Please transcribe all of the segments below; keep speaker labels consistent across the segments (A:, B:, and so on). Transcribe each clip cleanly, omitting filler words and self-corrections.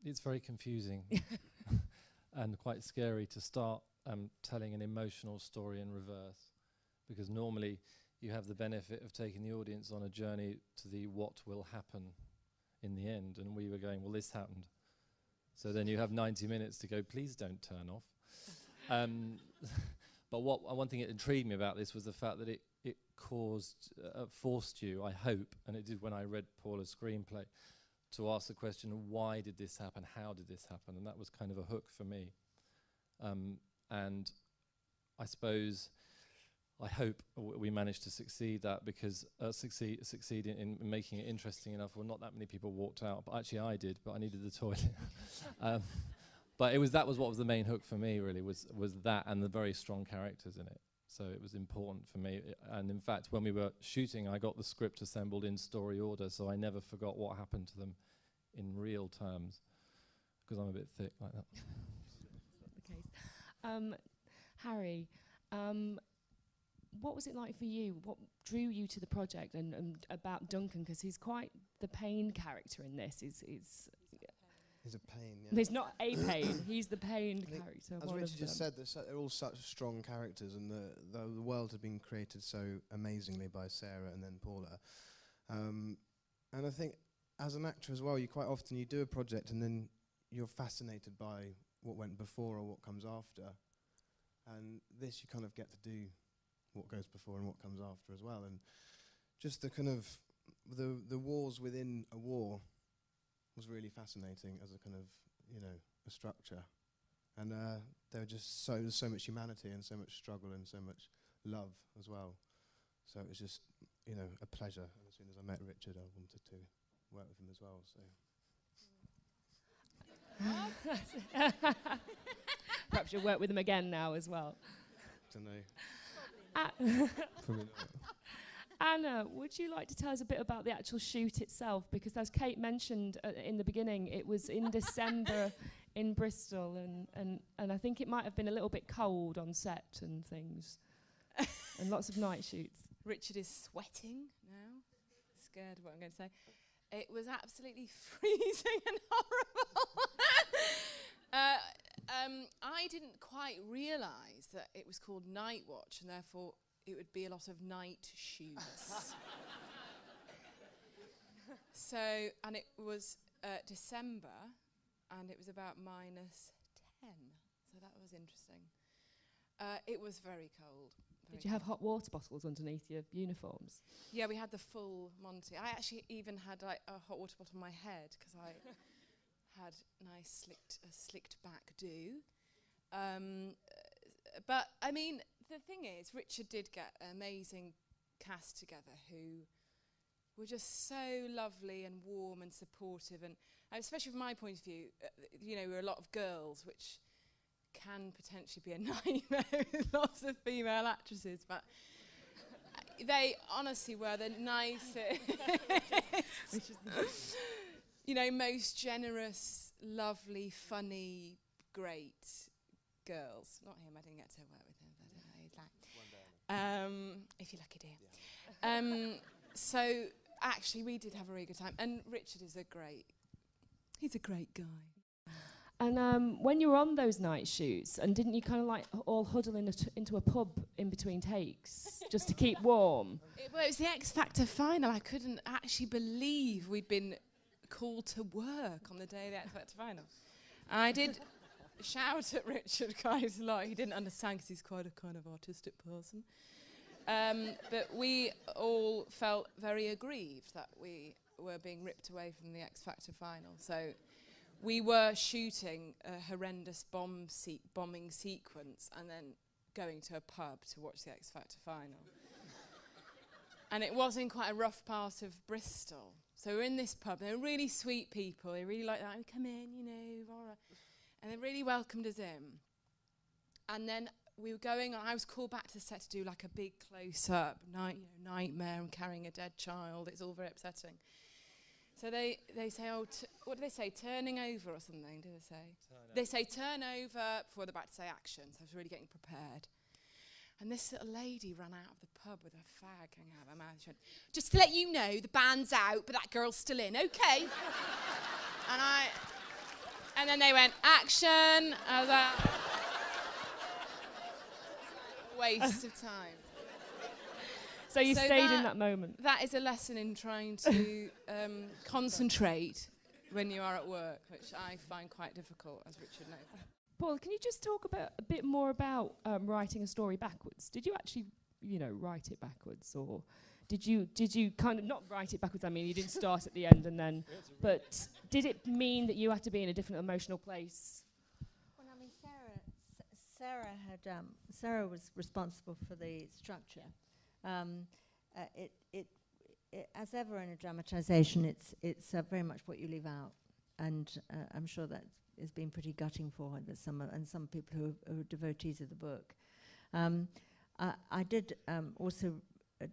A: it's very confusing and quite scary to start telling an emotional story in reverse, because normally you have the benefit of taking the audience on a journey to the what will happen in the end, and we were going, well, this happened. So then you have 90 minutes to go, please don't turn off. But one thing that intrigued me about this was the fact that it forced you, I hope, and it did when I read Paula's screenplay, to ask the question, why did this happen? How did this happen? And that was kind of a hook for me. And I suppose, I hope we managed to succeed that, because succeed in making it interesting enough. Well, not that many people walked out, but actually I did, but I needed the toilet. But that was what was the main hook for me, really, was that and the very strong characters in it. So it was important for me. And in fact, when we were shooting, I got the script assembled in story order, so I never forgot what happened to them in real terms, because I'm a bit thick like that.
B: The case. Harry, what was it like for you? What drew you to the project and about Duncan? Because he's quite the pain character in this. He's
C: a pain, yeah.
B: He's not a pain, he's the pain character.
C: As Richard just said, they're all such strong characters, and the world had been created so amazingly by Sarah and then Paula. And I think as an actor as well, you quite often do a project and then you're fascinated by what went before or what comes after. And this, you kind of get to do what goes before and what comes after as well. And just the kind of the wars within a war was really fascinating as a kind of, a structure. And there were just so much humanity and so much struggle and so much love as well. So it was just, a pleasure. And as soon as I met Richard, I wanted to work with him as well. So
B: perhaps you'll work with him again now as well.
C: Don't know. Probably not.
B: Anna, would you like to tell us a bit about the actual shoot itself? Because as Kate mentioned in the beginning, it was in December in Bristol, and I think it might have been a little bit cold on set and things, and lots of night shoots.
D: Richard is sweating now, scared of what I'm going to say. It was absolutely freezing and horrible. I didn't quite realise that it was called Night Watch, and therefore it would be a lot of night shoots. And it was December, and it was about -10, so that was interesting. It was very cold.
B: Did you have hot water bottles underneath your uniforms?
D: Yeah, we had the full Monty. I actually even had a hot water bottle on my head, because I had nice slicked back do. But, I mean, the thing is, Richard did get an amazing cast together who were just so lovely and warm and supportive, and especially from my point of view, we're a lot of girls, which can potentially be a nightmare with lots of female actresses, but they honestly were the nicest, most generous, lovely, funny, great girls. Not him, I didn't get to work with him, but he's like, if you're lucky, dear. Yeah. So actually we did have a really good time, and Richard is he's a great guy.
B: And when you were on those night shoots, and didn't you kind of all huddle into a pub in between takes just to keep warm?
D: It was the X Factor final. I couldn't actually believe we'd been called to work on the day of the X Factor final. I did shout at Richard quite a lot. He didn't understand, because he's quite a kind of artistic person. But we all felt very aggrieved that we were being ripped away from the X Factor final. So we were shooting a horrendous bombing sequence and then going to a pub to watch the X Factor final. And it was in quite a rough part of Bristol. So we're in this pub. They were really sweet people. They really liked that. Oh, come in, and they really welcomed us in. And then we were going on. I was called back to the set to do like a big close-up nightmare and carrying a dead child. It's all very upsetting. So they say, what do they say? Turning over or something, do they say? They say turn over before they're about to say action. So I was really getting prepared. And this little lady ran out of the pub with a fag hanging out of her mouth. She went, just to let you know, the band's out, but that girl's still in, okay? And And then they went, action. I was like, waste of time.
B: So you stayed in that moment.
D: That is a lesson in trying to concentrate when you are at work, which I find quite difficult, as Richard knows.
B: Paul, can you just talk a bit more about writing a story backwards? Did you actually, write it backwards, or did you kind of not write it backwards? I mean, you didn't start at the end and then, but did it mean that you had to be in a different emotional place?
E: Well, I mean, Sarah was responsible for the structure. As ever in a dramatisation, it's very much what you leave out, and I'm sure that has been pretty gutting for her. That some people who are devotees of the book. I did also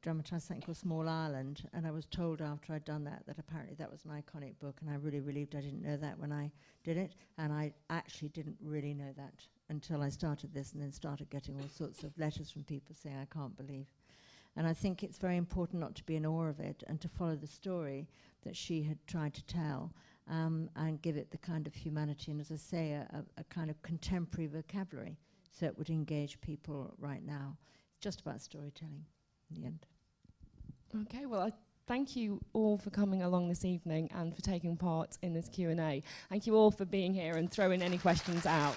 E: dramatise something called Small Island, and I was told after I'd done that apparently that was an iconic book, and I really relieved I didn't know that when I did it, and I actually didn't really know that until I started this, and then started getting all sorts of letters from people saying I can't believe. And I think it's very important not to be in awe of it and to follow the story that she had tried to tell, and give it the kind of humanity and, as I say, a kind of contemporary vocabulary so it would engage people right now. It's just about storytelling in the end.
B: Okay, well, I thank you all for coming along this evening and for taking part in this Q&A. Thank you all for being here and throwing any questions out.